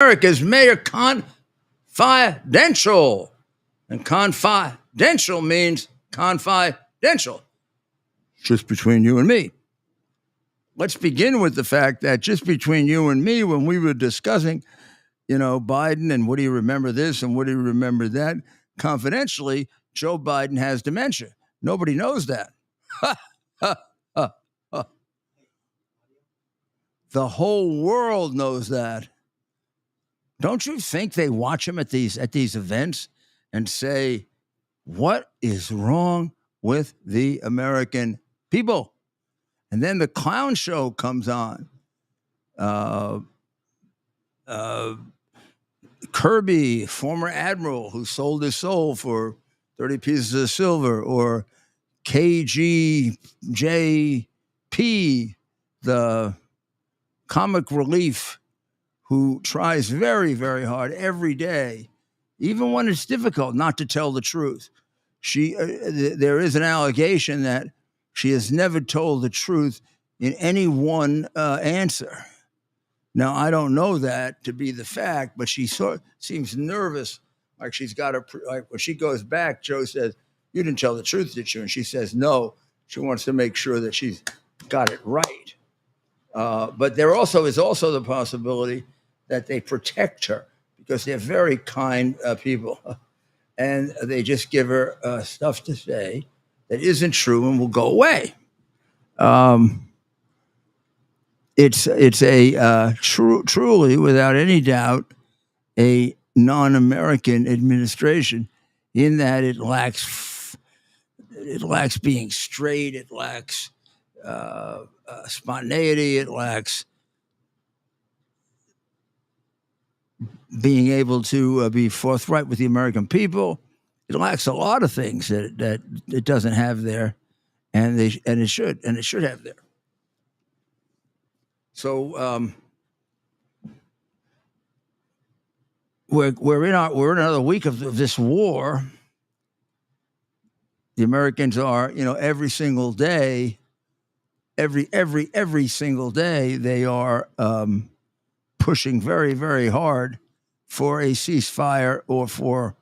America's made it confidential. And confidential means confidential. Just between you and me. Let's begin with the fact that just between you and me, when we were discussing, Biden and what do you remember this and what do you remember that, confidentially, Joe Biden has dementia. Nobody knows that. The whole world knows that. Don't you think they watch him at these events and say, what is wrong with the American people? And then the clown show comes on. Kirby, former admiral who sold his soul for 30 pieces of silver, or KGJP, the comic relief who tries very, very hard every day, even when it's difficult, not to tell the truth. There is an allegation that she has never told the truth in any one answer. Now, I don't know that to be the fact, but she sort of seems nervous, like she's got like when she goes back, Joe says, "You didn't tell the truth, did you?" And she says, "No." She wants to make sure that she's got it right. But there also is the possibility that they protect her because they're very kind people, and they just give her stuff to say that isn't true and will go away. It's a truly, without any doubt, a non-American administration in that it lacks being straight, it lacks spontaneity, it lacks being able to be forthright with the American people. It lacks a lot of things that it doesn't have there, and it should have there. So we're in another week of this war. The Americans are, every single day, every single day, they are pushing very, very hard for a ceasefire or for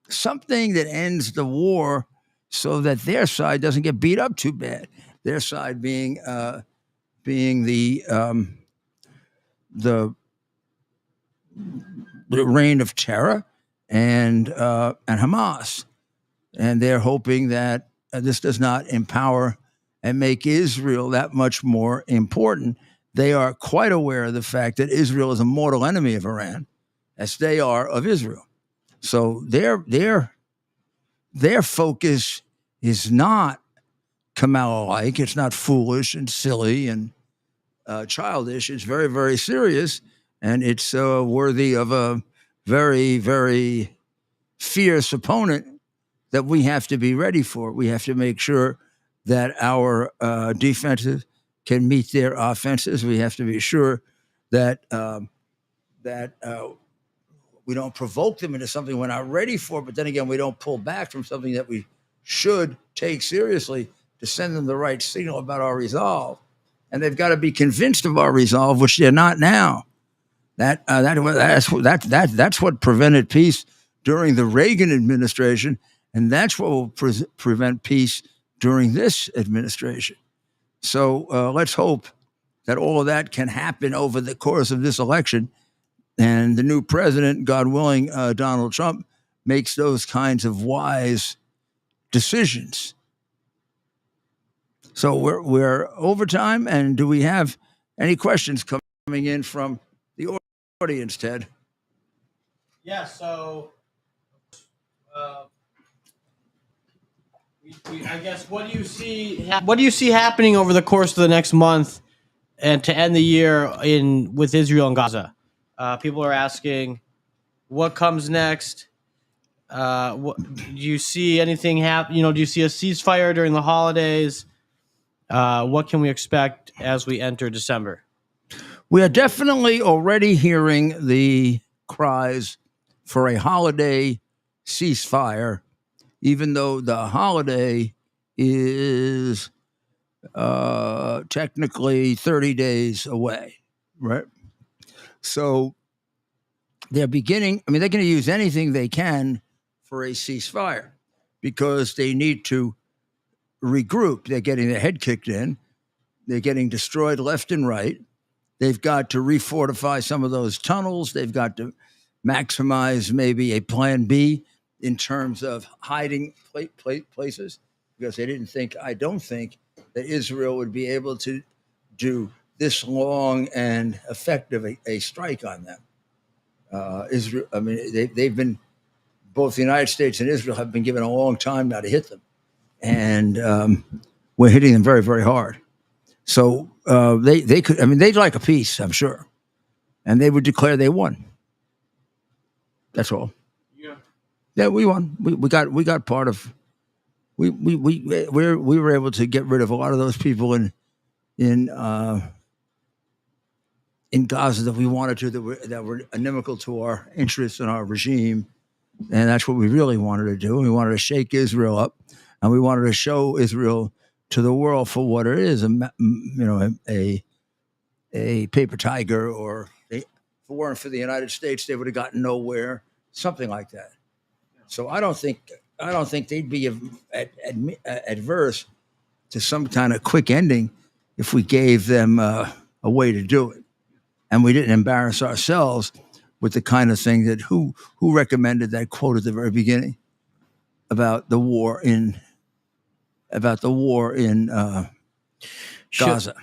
something that ends the war, so that their side doesn't get beat up too bad. Their side being the reign of terror and Hamas, and they're hoping that this does not empower and make Israel that much more important. They are quite aware of the fact that Israel is a mortal enemy of Iran, as they are of Israel. So their focus is not Kamala-like. It's not foolish and silly and childish. It's very, very serious, and it's worthy of a very, very fierce opponent that we have to be ready for. We have to make sure that our defenses can meet their offenses. We have to be sure that we don't provoke them into something we're not ready for, but then again, we don't pull back from something that we should take seriously to send them the right signal about our resolve. And they've got to be convinced of our resolve, which they're not now. That's what prevented peace during the Reagan administration, and that's what will prevent peace during this administration. So let's hope that all of that can happen over the course of this election, and the new president, God willing, Donald Trump, makes those kinds of wise decisions. So we're over time, and do we have any questions coming in from the audience, Ted? Yeah. So, I guess what do you see? What do you see happening over the course of the next month, and to end the year with Israel and Gaza? People are asking, what comes next? Do you see anything happen? Do you see a ceasefire during the holidays? What can we expect as we enter December? We are definitely already hearing the cries for a holiday ceasefire, even though the holiday is technically 30 days away, right? So they're beginning. I mean, they're going to use anything they can for a ceasefire because they need to regroup. They're getting their head kicked in. They're getting destroyed left and right. They've got to refortify some of those tunnels. They've got to maximize maybe a plan B in terms of hiding places because they didn't think, I don't think, that Israel would be able to do this long and effective a strike on them. Israel, I mean, they've been, both the United States and Israel have been given a long time now to hit them. And we're hitting them very, very hard. So they could, I mean, they'd like a peace, I'm sure. And they would declare they won. That's all. Yeah, we won. We got part of, we were able to get rid of a lot of those people in Gaza that we wanted to, that were inimical to our interests and our regime. And that's what we really wanted to do. We wanted to shake Israel up, and we wanted to show Israel to the world for what it is, a paper tiger, or if it weren't for the United States, they would have gotten nowhere, something like that. So I don't think they'd be adverse to some kind of quick ending if we gave them a way to do it. And we didn't embarrass ourselves with the kind of thing that who recommended that quote at the very beginning about the war in Gaza.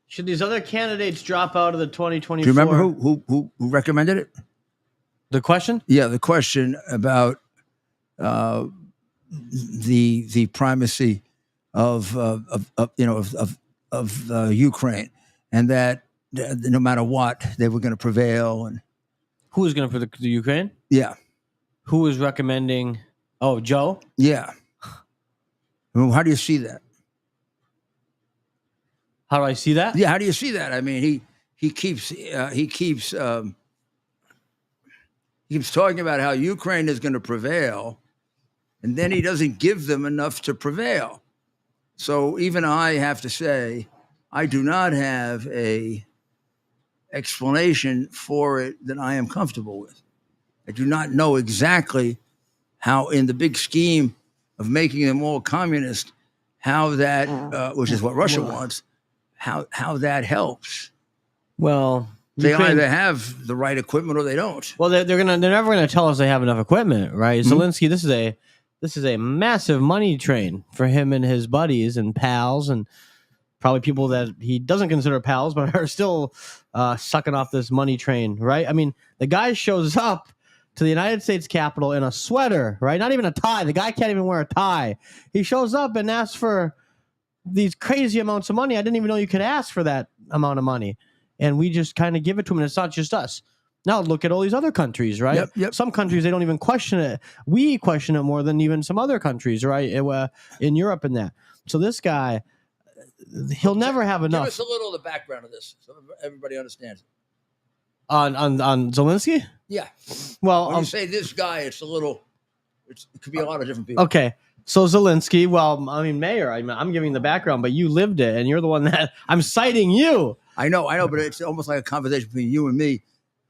Should these other candidates drop out of the 2024? Do you remember who recommended it? The question? Yeah, the question about the primacy of Ukraine, and that no matter what, they were going to prevail. And who was going to put the Ukraine? Yeah. Who was recommending? Oh, Joe? Yeah. Well, how do you see that? How do I see that? Yeah, how do you see that? I mean, he keeps talking about how Ukraine is going to prevail, and then he doesn't give them enough to prevail. So even I have to say, I do not have a explanation for it that I am comfortable with. I do not know exactly how, in the big scheme of making them all communist, how that, which is what Russia wants, how that helps. Well, they either have the right equipment or they don't. Well, they're never gonna tell us they have enough equipment, right? Mm-hmm. Zelensky, this is a massive money train for him and his buddies and pals, and probably people that he doesn't consider pals, but are still sucking off this money train, right? I mean, the guy shows up to the United States Capitol in a sweater, right? Not even a tie. The guy can't even wear a tie. He shows up and asks for these crazy amounts of money. I didn't even know you could ask for that amount of money. And we just kind of give it to him, and it's not just us. Now look at all these other countries, right? Yep. Some countries, they don't even question it. We question it more than even some other countries, right? In Europe and that. So this guy, he'll never have enough. Give us a little of the background of this so everybody understands it. On Zelensky? Yeah. Well, when you say this guy, it could be a lot of different people. Okay. So Zelensky, well, I mean, Mayor, I'm giving the background, but you lived it, and you're the one that I'm citing you. I know, but it's almost like a conversation between you and me.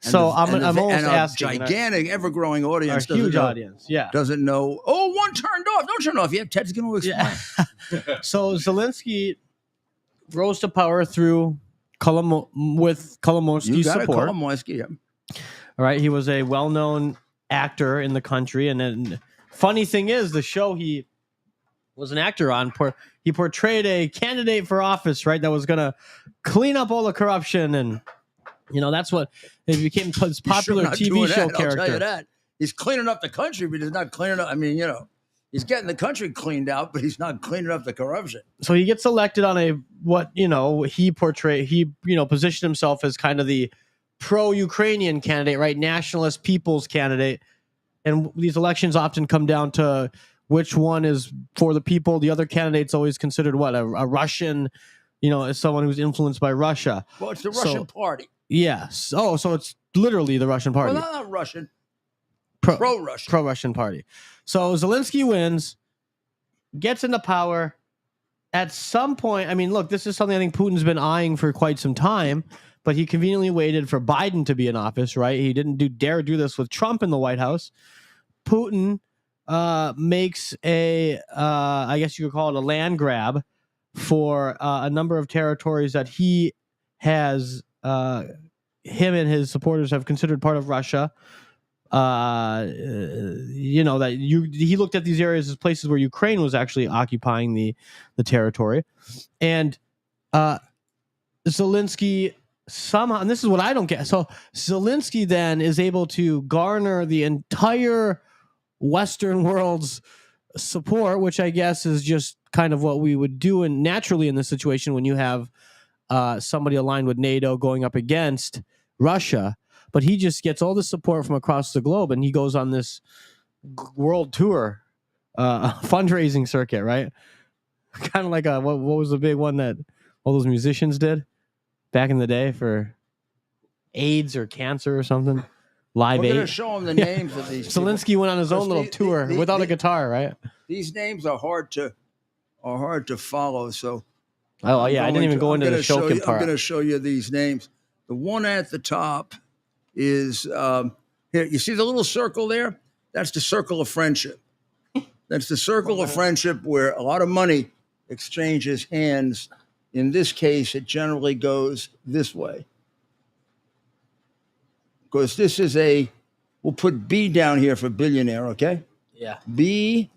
And so I'm almost asking. Gigantic, ever-growing audience. A huge audience, yeah. Doesn't know, one turned off. Don't turn off yet. Ted's going to explain. Yeah. So Zelensky rose to power through with Kolomoisky's support. Kolomoisky, yeah. All right, he was a well-known actor in the country, and then funny thing is, the show he was an actor on, he portrayed a candidate for office, right, that was going to clean up all the corruption, and that's what it became his popular TV show character. I'll tell you that. He's cleaning up the country, but he's not cleaning up. I mean, he's getting the country cleaned out, but he's not cleaning up the corruption. So he gets elected on he portrayed. He positioned himself as kind of the pro-Ukrainian candidate, right? Nationalist people's candidate. And these elections often come down to which one is for the people. The other candidate's always considered what? A Russian, as someone who's influenced by Russia. Well, it's the Russian party. Yes. Oh, so it's literally the Russian party. Well, not Russian. Pro-Russian. Pro-Russian party. So Zelensky wins, gets into power. At some point, I mean, look, this is something I think Putin's been eyeing for quite some time, but he conveniently waited for Biden to be in office, right? He didn't dare do this with Trump in the White House. Putin makes I guess you could call it a land grab for a number of territories that he has, him and his supporters have considered part of Russia. He looked at these areas as places where Ukraine was actually occupying the territory, and Zelensky somehow, and this is what I don't get. So Zelensky then is able to garner the entire Western world's support, which I guess is just kind of what we would do and naturally in this situation when you have somebody aligned with NATO going up against Russia. But he just gets all the support from across the globe, and he goes on this world tour, fundraising circuit, right? Kind of like what was the big one that all those musicians did back in the day for AIDS or cancer or something? Live We're Aid. going to show them the names of these people. Zelensky went on his own little tour without a guitar, right? These names are hard to follow. So, I didn't even go into the Shokin part. I'm going to show you these names. The one at the top is here. You see the little circle there? That's the circle of friendship. That's the circle of friendship where a lot of money exchanges hands. In this case, it generally goes this way. Because this is we'll put B down here for billionaire, okay? Yeah. B.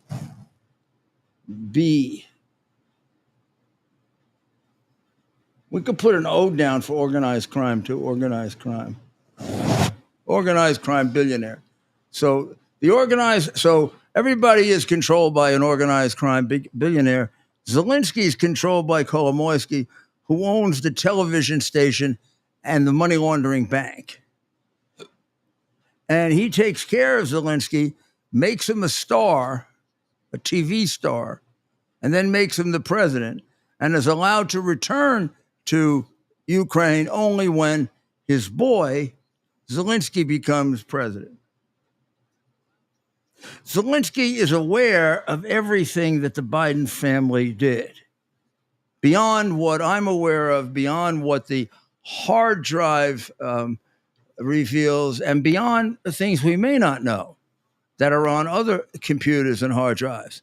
We could put an O down for organized crime too, organized crime. Organized crime billionaire. So everybody is controlled by an organized crime billionaire. Zelensky is controlled by Kolomoisky, who owns the television station and the money laundering bank. And he takes care of Zelensky, makes him a star, a TV star, and then makes him the president, and is allowed to return to Ukraine only when his boy, Zelensky, becomes president. Zelensky is aware of everything that the Biden family did. Beyond what I'm aware of, beyond what the hard drive reveals, and beyond the things we may not know that are on other computers and hard drives,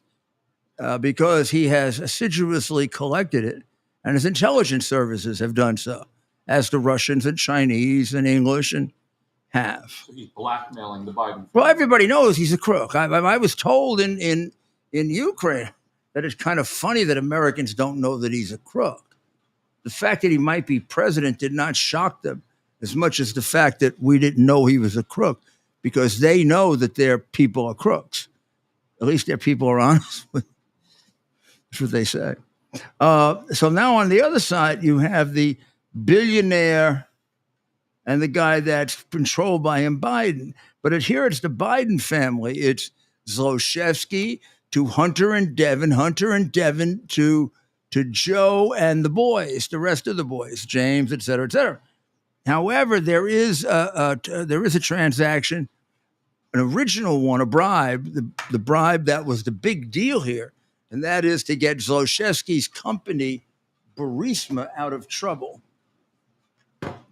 because he has assiduously collected it, and his intelligence services have done so, as the Russians and Chinese and English have. So he's blackmailing the Biden. Well, everybody knows he's a crook. I was told in Ukraine that it's kind of funny that Americans don't know that he's a crook. The fact that he might be president did not shock them as much as the fact that we didn't know he was a crook, because they know that their people are crooks. At least their people are honest with. That's what they say. So now on the other side, you have the billionaire and the guy that's controlled by him, Biden. But here it's the Biden family. It's Zlochevsky to Hunter and Devin to Joe and the boys, the rest of the boys, James, et cetera, et cetera. However, there is a transaction, an original one, a bribe, the bribe that was the big deal here, and that is to get Zlochevsky's company, Burisma, out of trouble.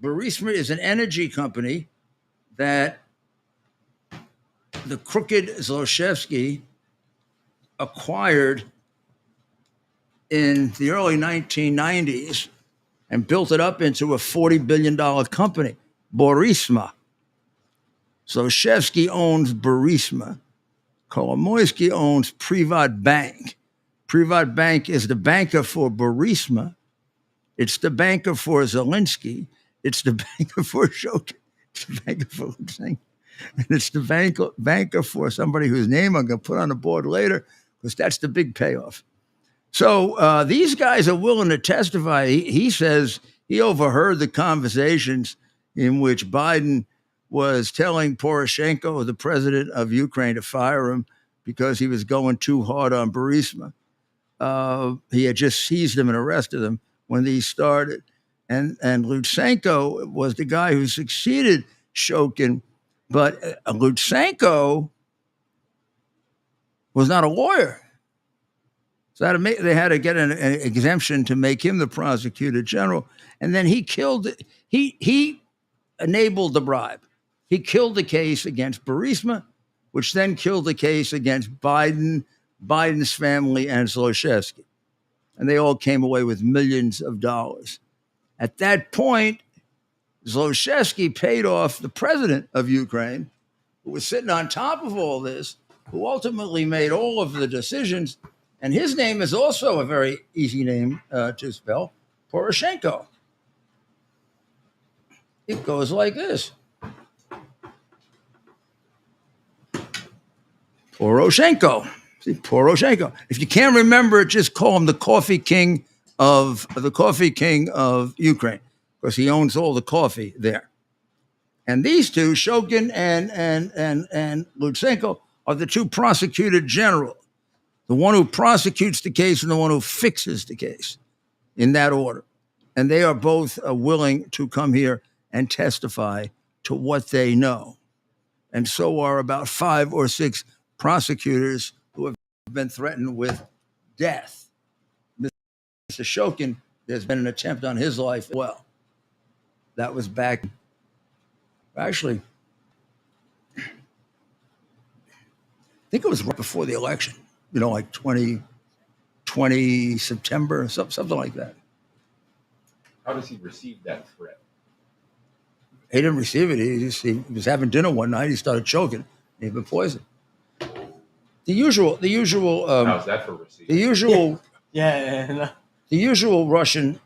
Burisma is an energy company that the crooked Zlochevsky acquired in the early 1990s and built it up into a $40 billion company, Burisma. Zlochevsky owns Burisma. Kolomoisky owns Privat Bank. Privat Bank is the banker for Burisma. It's the banker for Zelensky. It's the banker for Shokin. It's the banker for Lutsenko. And it's the banker for somebody whose name I'm going to put on the board later, because that's the big payoff. So these guys are willing to testify. He says he overheard the conversations in which Biden was telling Poroshenko, the president of Ukraine, to fire him because he was going too hard on Burisma. He had just seized him and arrested him when these started. And Lutsenko was the guy who succeeded Shokin, but Lutsenko was not a lawyer. So they had to get an exemption to make him the prosecutor general. And then he enabled the bribe. He killed the case against Burisma, which then killed the case against Biden's family, and Zlochevsky. And they all came away with millions of dollars. At that point, Zlochevsky paid off the president of Ukraine, who was sitting on top of all this, who ultimately made all of the decisions. And his name is also a very easy name to spell, Poroshenko. It goes like this. Poroshenko. See, Poroshenko. If you can't remember it, just call him the coffee king of Ukraine, because he owns all the coffee there. And these two, Shokin and Lutsenko, are the two prosecutor general. The one who prosecutes the case and the one who fixes the case, in that order. And they are both willing to come here and testify to what they know. And so are about 5 or 6 prosecutors who have been threatened with death. Mr. Shokin, there's been an attempt on his life as well. That was back, actually, I think it was right before the election, like 2020 September, something like that. How does he receive that threat? He didn't receive it. He was having dinner one night. He started choking. He'd been poisoned. The usual. How's that for receiving? The usual. Yeah. The usual Russian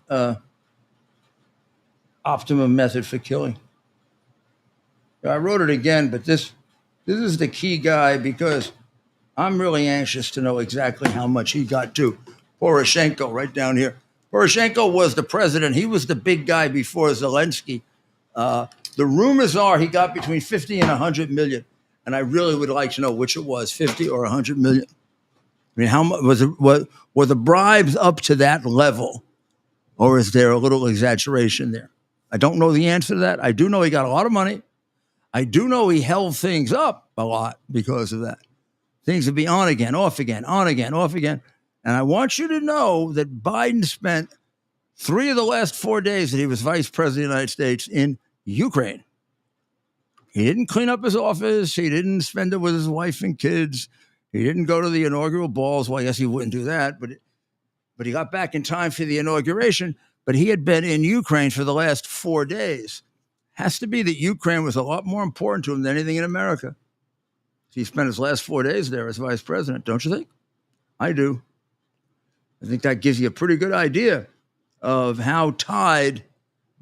optimum method for killing. I wrote it again, but this is the key guy, because I'm really anxious to know exactly how much he got to. Poroshenko, right down here. Poroshenko was the president. He was the big guy before Zelensky. The rumors are he got between 50 and 100 million. And I really would like to know which it was, 50 or 100 million. I mean, how much were the bribes up to that level? Or is there a little exaggeration there? I don't know the answer to that. I do know he got a lot of money. I do know he held things up a lot because of that. Things would be on again, off again, on again, off again. And I want you to know that Biden spent 3 of the last 4 days that he was vice president of the United States in Ukraine. He didn't clean up his office. He didn't spend it with his wife and kids. He didn't go to the inaugural balls. Well, I guess he wouldn't do that, but he got back in time for the inauguration. But he had been in Ukraine for the last 4 days. Has to be that Ukraine was a lot more important to him than anything in America. He spent his last 4 days there as vice president, don't you think? I do. I think that gives you a pretty good idea of how tied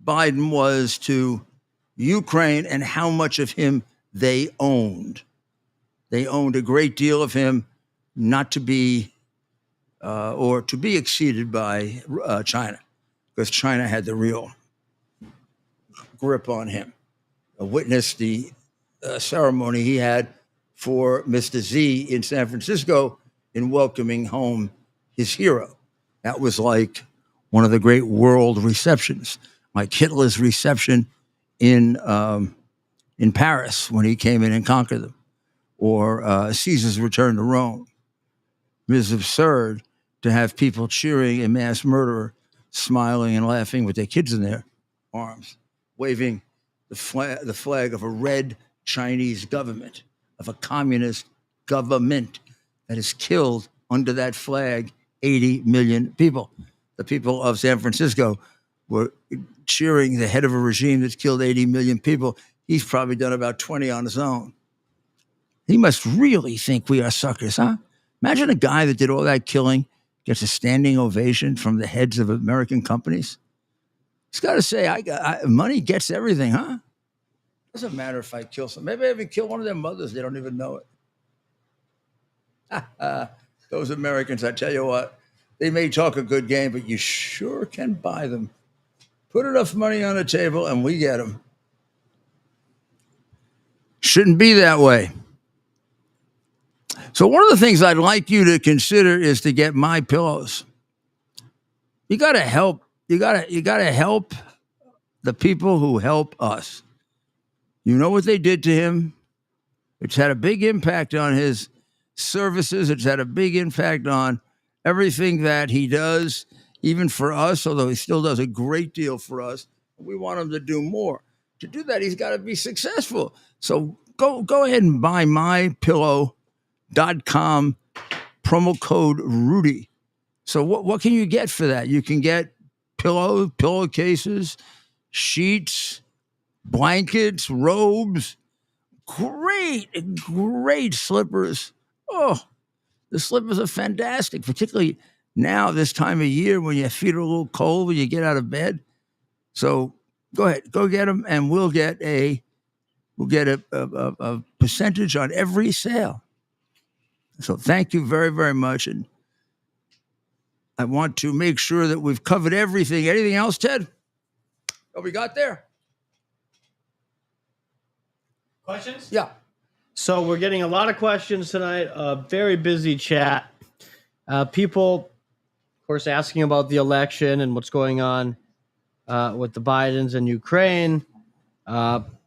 Biden was to Ukraine and how much of him they owned. They owned a great deal of him, not to be or to be exceeded by China, because China had the real grip on him. I witnessed the ceremony he had for Mr. Z in San Francisco in welcoming home his hero. That was like one of the great world receptions, like Hitler's reception in Paris when he came in and conquered them, or Caesar's return to Rome. It is absurd to have people cheering a mass murderer, smiling and laughing with their kids in their arms, waving the flag of a red Chinese government, of a communist government that has killed under that flag 80 million people. The people of San Francisco were cheering the head of a regime that's killed 80 million people. He's probably done about 20 on his own. He must really think we are suckers, huh? Imagine a guy that did all that killing gets a standing ovation from the heads of American companies. He's got to say, money gets everything, huh? Doesn't matter if I kill some. Maybe I even kill one of their mothers. They don't even know it. Those Americans, I tell you what, they may talk a good game, but you sure can buy them. Put enough money on the table and we get them. Shouldn't be that way. So one of the things I'd like you to consider is to get my pillows. You got to help. You got to help the people who help us. You know what they did to him? It's had a big impact on his services. It's had a big impact on everything that he does, even for us, although he still does a great deal for us. We want him to do more. To do that, he's got to be successful. So go ahead and buy mypillow.com, promo code Rudy. So what can you get for that? You can get pillowcases, sheets, blankets, robes, great slippers. Oh, the slippers are fantastic, particularly now this time of year when your feet are a little cold when you get out of bed. So go ahead, go get them, and we'll get a percentage on every sale. So thank you very, very much. And I want to make sure that we've covered everything. Anything else, Ted? What we got there? Questions? Yeah. So we're getting a lot of questions tonight. A very busy chat. People, of course, asking about the election and what's going on with the Bidens and Ukraine.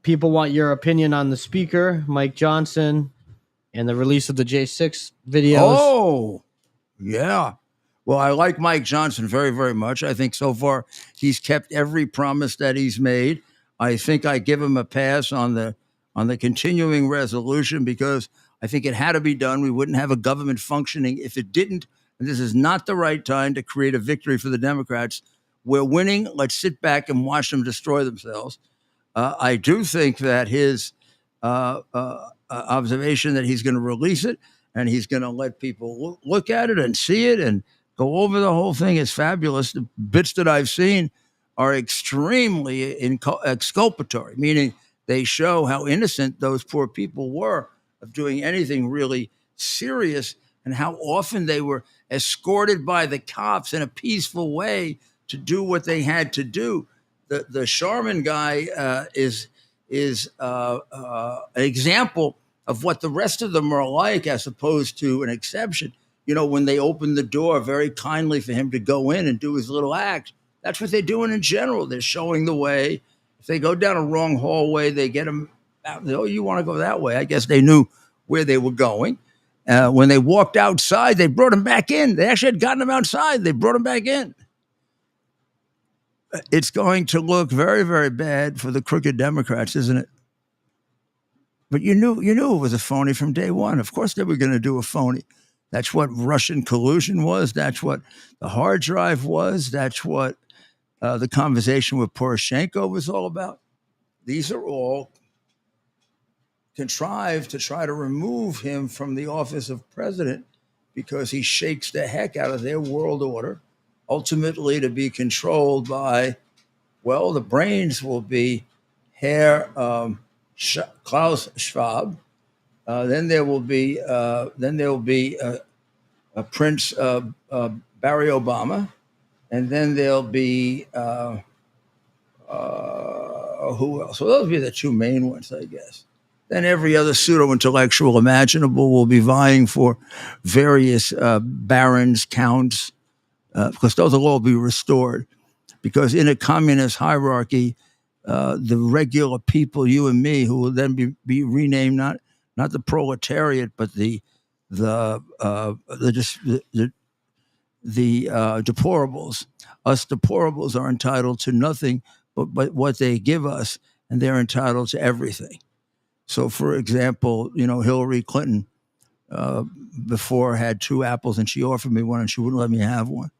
People want your opinion on the speaker, Mike Johnson, and the release of the J6 videos. Oh, yeah. Well, I like Mike Johnson very, very much. I think so far he's kept every promise that he's made. I think I give him a pass on the continuing resolution because I think it had to be done. We wouldn't have a government functioning if it didn't. And this is not the right time to create a victory for the Democrats. We're winning. Let's sit back and watch them destroy themselves. I do think that his observation that he's going to release it and he's going to let people look at it and see it and go over the whole thing is fabulous. The bits that I've seen are extremely exculpatory, meaning they show how innocent those poor people were of doing anything really serious and how often they were escorted by the cops in a peaceful way to do what they had to do. The Sharman guy is an example of what the rest of them are like, as opposed to an exception. You know, when they open the door very kindly for him to go in and do his little act, that's what they're doing in general. They're showing the way. If they go down a wrong hallway, they get them out. Oh, you want to go that way? I guess they knew where they were going. When they walked outside, they brought him back in. They actually had gotten him outside. They brought him back in. It's going to look very, very bad for the crooked Democrats, isn't it? But you knew it was a phony from day one. Of course they were going to do a phony. That's what Russian collusion was. That's what the hard drive was. That's what the conversation with Poroshenko was all about. These are all contrived to try to remove him from the office of president because he shakes the heck out of their world order, ultimately to be controlled by, well, the brains will be Herr Klaus Schwab. Then there will be Prince Barry Obama, and then there'll be who else? So those will be the two main ones, I guess. Then every other pseudo-intellectual imaginable will be vying for various barons, counts, because those will all be restored. Because in a communist hierarchy, the regular people, you and me, who will then be renamed not the proletariat, but the deplorables. Us deplorables are entitled to nothing but what they give us, and they're entitled to everything. So, for example, Hillary Clinton before had 2 apples, and she offered me one, and she wouldn't let me have one.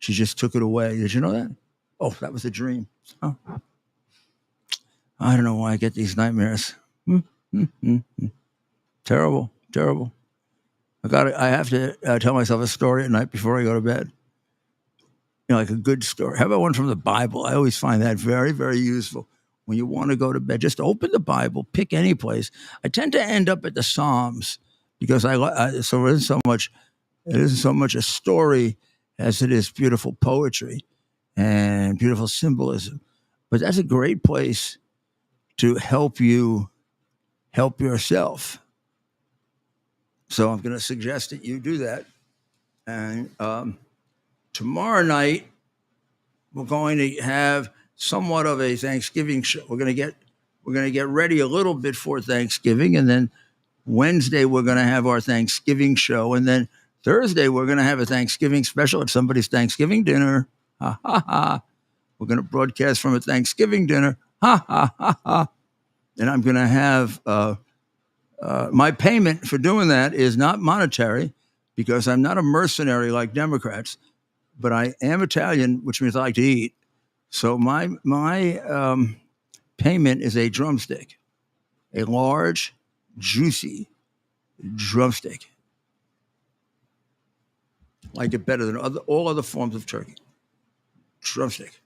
She just took it away. Did you know that? Oh, that was a dream. Oh. I don't know why I get these nightmares. Terrible, terrible. I have to tell myself a story at night before I go to bed. Like a good story. How about one from the Bible? I always find that very, very useful. When you want to go to bed, just open the Bible, pick any place. I tend to end up at the Psalms because so it isn't so much a story as it is beautiful poetry and beautiful symbolism. But that's a great place to help you help yourself. So I'm going to suggest that you do that. And tomorrow night, we're going to have somewhat of a Thanksgiving show. We're going to get ready a little bit for Thanksgiving, and then Wednesday we're going to have our Thanksgiving show, and then Thursday, we're going to have a Thanksgiving special at somebody's Thanksgiving dinner. Ha, ha, ha. We're going to broadcast from a Thanksgiving dinner. Ha, ha, ha, ha. And I'm going to have my payment for doing that is not monetary because I'm not a mercenary like Democrats, but I am Italian, which means I like to eat. So my payment is a drumstick, a large, juicy drumstick. Like it better than all other forms of turkey. Drumstick.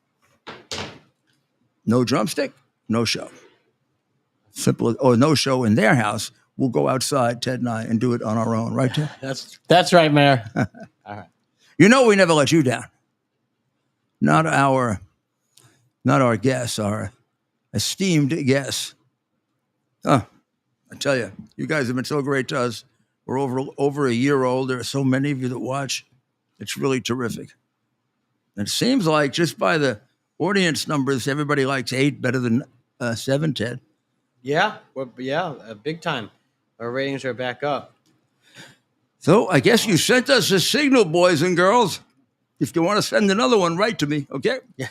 No drumstick, no show. Simple, or no show in their house. We'll go outside, Ted and I, and do it on our own, right, Ted? That's right, Mayor. All right. You know we never let you down. Not our guests, our esteemed guests. Oh, I tell you, you guys have been so great to us. We're over a year old. There are so many of you that watch. It's really terrific. And it seems like just by the audience numbers, everybody likes 8 better than 7, Ted. Yeah, big time. Our ratings are back up. So I guess you sent us a signal, boys and girls. If you want to send another one, write to me, okay? Yeah.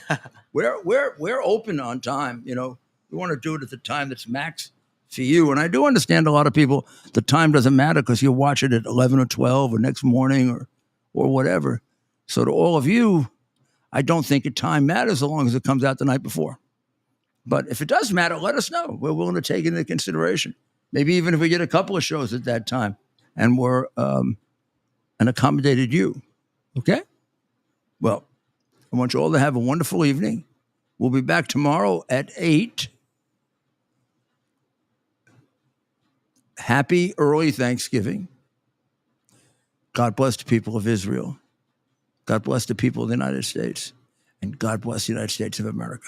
We're open on time. You know, we want to do it at the time that's max for you. And I do understand a lot of people, the time doesn't matter because you watch it at 11 or 12 or next morning or whatever. So to all of you, I don't think the time matters as long as it comes out the night before. But if it does matter, let us know. We're willing to take it into consideration. Maybe even if we get a couple of shows at that time and we're and accommodated you. Okay? Well, I want you all to have a wonderful evening. We'll be back tomorrow at 8. Happy early Thanksgiving. God bless the people of Israel. God bless the people of the United States. And God bless the United States of America.